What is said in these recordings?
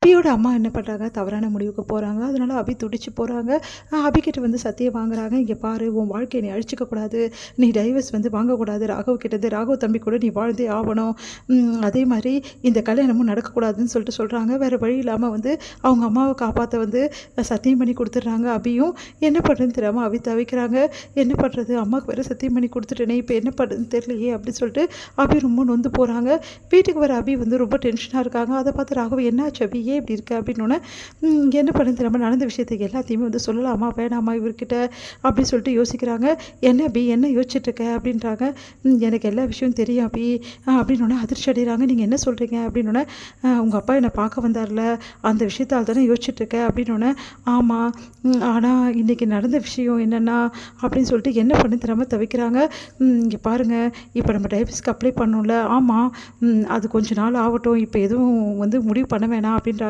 அபியோட அம்மா என்ன பண்ணுறாங்க, தவறான முடிவுக்கு போகிறாங்க. அதனால் அபி துடிச்சு போகிறாங்க. அபிக்கிட்ட வந்து சத்தியம் வாங்குறாங்க. இங்கே பாரு, உன் வாழ்க்கையை நீ அழிச்சிக்கக்கூடாது, நீ டைவர்ஸ் வந்து வாங்கக்கூடாது ராகவ் கிட்டேருந்து, ராகவ் தம்பி கூட நீ வாழ்ந்தே ஆகணும், அதே மாதிரி இந்த கல்யாணமும் நடக்கக்கூடாதுன்னு சொல்லிட்டு சொல்கிறாங்க. வேறு வழி இல்லாமல் வந்து அவங்க அம்மாவை காப்பாற்ற வந்து சத்தியம் பண்ணி கொடுத்துட்றாங்க. அபியும் என்ன பண்ணுறதுன்னு தெரியாமல் அபி தவிக்கிறாங்க. என்ன பண்ணுறது, அம்மாவுக்கு வேறு சத்தியம் பண்ணி கொடுத்துட்டேனே, இப்போ என்ன பண்ணுறதுன்னு தெரியலையே அப்படின்னு சொல்லிட்டு அபி ரொம்ப நொந்து போகிறாங்க. வீட்டுக்கு வர அபி வந்து ரொம்ப டென்ஷனாக இருக்காங்க. அதை பார்த்து ராகவ் என்னாச்சு அபி, ஏன் இப்படி இருக்க அப்படின்னோடனே என்ன பண்ணுறது தெரியாமல் நடந்த விஷயத்தை எல்லாத்தையுமே வந்து சொல்லலாமா வேணாமா இவர்கிட்ட அப்படின்னு சொல்லிட்டு யோசிக்கிறாங்க. என்ன அபி, என்ன யோசிச்சுட்ருக்க அப்படின்றாங்க. எனக்கு எல்லா விஷயம் தெரியும் அபி அப்படின்னோடனே அதிர்ச்சி அடைகிறாங்க. நீங்கள் என்ன சொல்கிறீங்க அப்படின்னோடனே, உங்கள் அப்பா என்னை பார்க்க வந்தார்ல, அந்த விஷயத்தால் தானே யோசிச்சுட்ருக்க அப்படின்னோடனே, ஆமாம், ஆனால் இன்றைக்கி நடந்த விஷயம் என்னென்னா அப்படின்னு சொல்லிட்டு என்ன பண்ணி தெரியாமல் தவிக்கிறாங்க. இங்கே பாருங்கள், இப்போ நம்ம டைவர்ஸ்க்கு அப்ளை பண்ணோம்ல, ஆமாம், அது கொஞ்ச நாள் ஆகட்டும், இப்போ எதுவும் வந்து முடிவு பண்ண வேணாம் அப்படின்றாங்க.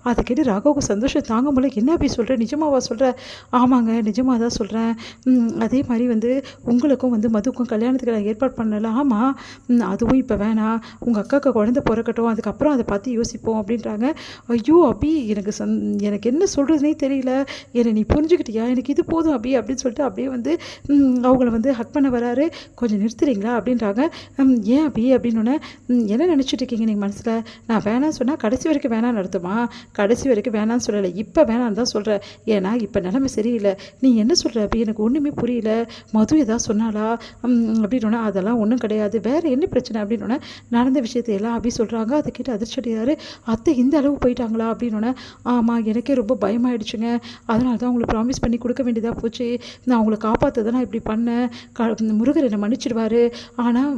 அதை கேட்டு ராகவுக்கு சந்தோஷம் தாங்க முடியல. என்ன அப்படி சொல்கிறேன், நிஜமாவா சொல்கிறேன்? ஆமாங்க, நிஜமாக தான் சொல்கிறேன். அதே மாதிரி வந்து உங்களுக்கும் வந்து மதுக்கும் கல்யாணத்துக்கு நான் ஏற்பாடு பண்ணல. ஆமாம், அதுவும் இப்போ வேணாம், உங்கள் அக்காவுக்கு குழந்தை பிறக்கட்டும், அதுக்கப்புறம் அதை பார்த்து யோசிப்போம் அப்படின்றாங்க. ஐயோ அபி, எனக்கு என்ன சொல்கிறதுனே தெரியல, என்னை நீ புரிஞ்சுக்கிட்டியா, எனக்கு இது போதும் அபி அப்படின்னு சொல்லிட்டு அப்படியே வந்து அவங்கள வந்து ஹக் பண்ண வராரு. கொஞ்சம் நிறுத்துறீங்களா அப்படின்றாங்க. ஏன் அபி அப்படின்னோடனே, என்ன நினச்சிட்டு இருக்கீங்க நீங்கள் மனசில், நான் வேணான்னு சொன்னால் கடைசி வரைக்கும் வேணான்னு நடத்துமா, கடைசி வரைக்கும் வேணான்னு சொல்லலை, இப்போ வேணான்னு தான் சொல்கிறேன், ஏன்னா இப்போ நிலைமை சரியில்லை. நீ என்ன சொல்கிற அப்படி, எனக்கு ஒன்றுமே புரியல, மது ஏதாவது சொன்னாலா அப்படின்னோடனே, அதெல்லாம் ஒன்றும் கிடையாது, வேறு என்ன பிரச்சனை அப்படின்னோடனே நடந்த விஷயத்தை எல்லாம் அப்படி சொல்கிறாங்க. அதை கேட்டு அதிர்ச்சியாரு. அத்தை இந்த அளவு போயிட்டாங்களா அப்படின்னோடனே, ஆமாம், எனக்கே ரொம்ப பயமாயிடுச்சுங்க, அதனால தான் அவங்களுக்கு ப்ராமிஸ் பண்ணி கொடுக்க வேண்டியதாக போச்சு, நான் அவங்களை காப்பாற்ற தான் நான் இப்படி பண்ணேன், முருகர் என்னை மன்னிச்சிடுவார், ஆனால்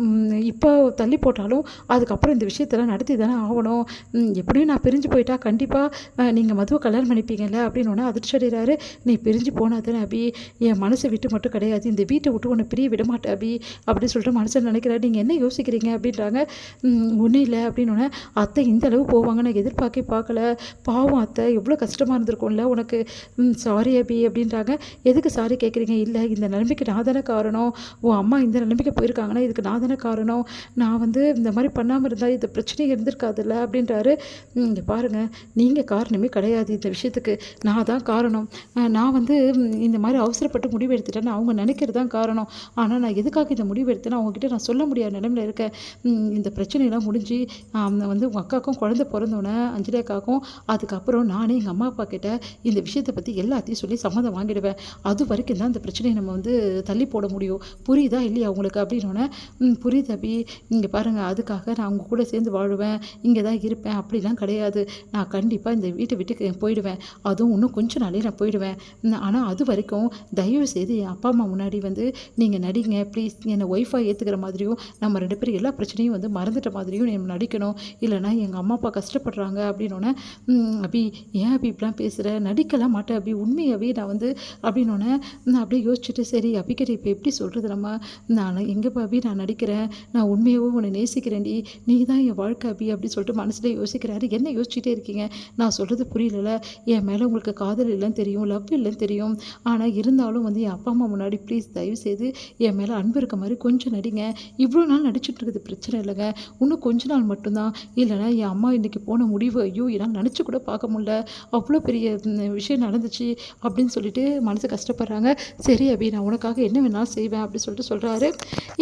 இப்போ தள்ளி போட்டாலும் அதுக்கப்புறம் இந்த விஷயத்தெல்லாம் நடத்தி தானே ஆகணும், எப்படியும் நான் பிரிஞ்சு போயிட்டா கண்டிப்பாக நீங்கள் மதுவை கல்யாணம் பண்ணிப்பீங்கல்ல அப்படின்னோடனே அதிர்ச்சி அடைகிறாரு. நீ பிரிஞ்சு போனால் தானே அபி, என் மனசை விட்டு மட்டும் கிடையாது, இந்த வீட்டை விட்டு ஒன்று பிரிய விட மாட்டேன் அபி அப்படின்னு சொல்லிட்டு மனசில் நினைக்கிறாரு. நீங்கள் என்ன யோசிக்கிறீங்க அப்படின்றாங்க. ஒன்றும் இல்லை அப்படின்னோடனே, அத்தை இந்த அளவு போவாங்க நான் எதிர்பார்க்கே பார்க்கல, பாவம் அத்தை எவ்வளோ கஷ்டமாக இருந்திருக்கும்ல உனக்கு, சாரி அபி அப்படின்றாங்க. எதுக்கு சாரி கேட்குறீங்க, இல்லை இந்த நிலைமைக்கு நான் தானே காரணம், உன் அம்மா இந்த நிலைமைக்கு போயிருக்காங்கன்னா இதுக்கு நான் தானே காரணம், நான் வந்து இந்த மாதிரி பண்ணாமல் இருந்தால் இந்த பிரச்சனை இருந்திருக்காதுல்ல அப்படின்றாரு. இங்கே பாருங்கள், நீங்கள் காரணமே கிடையாது இந்த விஷயத்துக்கு, நான் தான் காரணம், நான் வந்து இந்த மாதிரி அவசரப்பட்டு முடிவு எடுத்துட்டேன்னு அவங்க நினைக்கிறது தான் காரணம், ஆனால் நான் எதுக்காக இந்த முடிவு எடுத்தேன்னு அவங்ககிட்ட நான் சொல்ல முடியாத நிலைமையில் இருக்கேன். இந்த பிரச்சனைலாம் முடிஞ்சு வந்து உங்கள் அக்காவுக்கும் குழந்தை பிறந்தோன்னே அஞ்சலி அக்காவுக்கும், அதுக்கப்புறம் நானே எங்கள் அம்மா அப்பா கிட்ட இந்த விஷயத்தை பற்றி எல்லாத்தையும் சொல்லி சம்மதம் வாங்கிடுவேன், அது வரைக்கும் தான் இந்த பிரச்சனையை நம்ம வந்து தள்ளி போட முடியும், புரியுதா இல்லையா உங்களுக்கு அப்படின்னோடனே, புரியுது அபி, இங்கே பாருங்கள், அதுக்காக நான் அவங்க கூட சேர்ந்து வாழுவேன், இங்கே தான் இருப்பேன் அப்படிலாம் கிடையாது, நான் கண்டிப்பாக இந்த வீட்டை விட்டு போயிடுவேன், அதுவும் இன்னும் கொஞ்சம் நாளே நான் போயிடுவேன், ஆனால் அது வரைக்கும் தயவு செய்து என் அப்பா அம்மா முன்னாடி வந்து நீங்கள் நடிங்க ப்ளீஸ், என்னை ஒய்ஃபாக ஏற்றுக்கிற மாதிரியும் நம்ம ரெண்டு பேரும் எல்லா பிரச்சனையும் வந்து மறந்துட்ட மாதிரியும் நம்ம நடிக்கணும், இல்லைனா எங்கள் அம்மா அப்பா கஷ்டப்படுறாங்க அப்படின்னோடனே, அபி ஏன் அபி இப்படிலாம் பேசுகிற, நடிக்கலாம் மாட்டேன் அபி, உண்மையாகவே நான் வந்து அப்படின்னோடனே நான் அப்படியே யோசிச்சுட்டு, சரி அபிக்கிட்ட இப்போ எப்படி சொல்கிறது நம்ம, நான் எங்கே அபி நான் நடிக்கிறேன், நான் உண்மையாகவே உன்னை நேசிக்கிறேன்டி, நீ தான் என் வாழ்க்கை அபி அப்படின்னு சொல்லிட்டு மனசில் யோசிக்கிறாரு. என்ன யோசிச்சுட்டே இருக்கீங்க, நான் சொல்கிறது புரியல, என் மேலே உங்களுக்கு காதல் இல்லைன்னு தெரியும், லவ் இல்லைன்னு தெரியும், ஆனால் இருந்தாலும் வந்து என் அப்பா அம்மா முன்னாடி ப்ளீஸ் தயவு செய்து என் மேலே அன்பு இருக்க மாதிரி கொஞ்சம் நடிங்க, இவ்வளோ நாள் நடிச்சுட்டு இருக்குது பிரச்சனை இல்லைங்க, இன்னும் கொஞ்ச நாள் மட்டும்தான், இல்லைனா என் அம்மா இன்றைக்கி போன முடிவு ஐயோ என்னால் நினச்சி கூட பார்க்க முடியல, அவ்வளோ பெரிய விஷயம் நடந்துச்சு அப்படின்னு சொல்லிட்டு மனசு கஷ்டப்படுறாங்க. சரி அபி, நான் உனக்காக என்ன வேணாலும் செய்வேன் அப்படின்னு சொல்லிட்டு சொல்கிறாரு.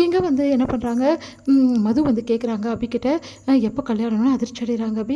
இங்கே வந்து என்ன பண்ணுறாங்க, மது வந்து கேட்குறாங்க அபிக்கிட்ட, எப்போ கல்யாணம்னு அதிர்ச்சி அடைகிறாங்க அபி.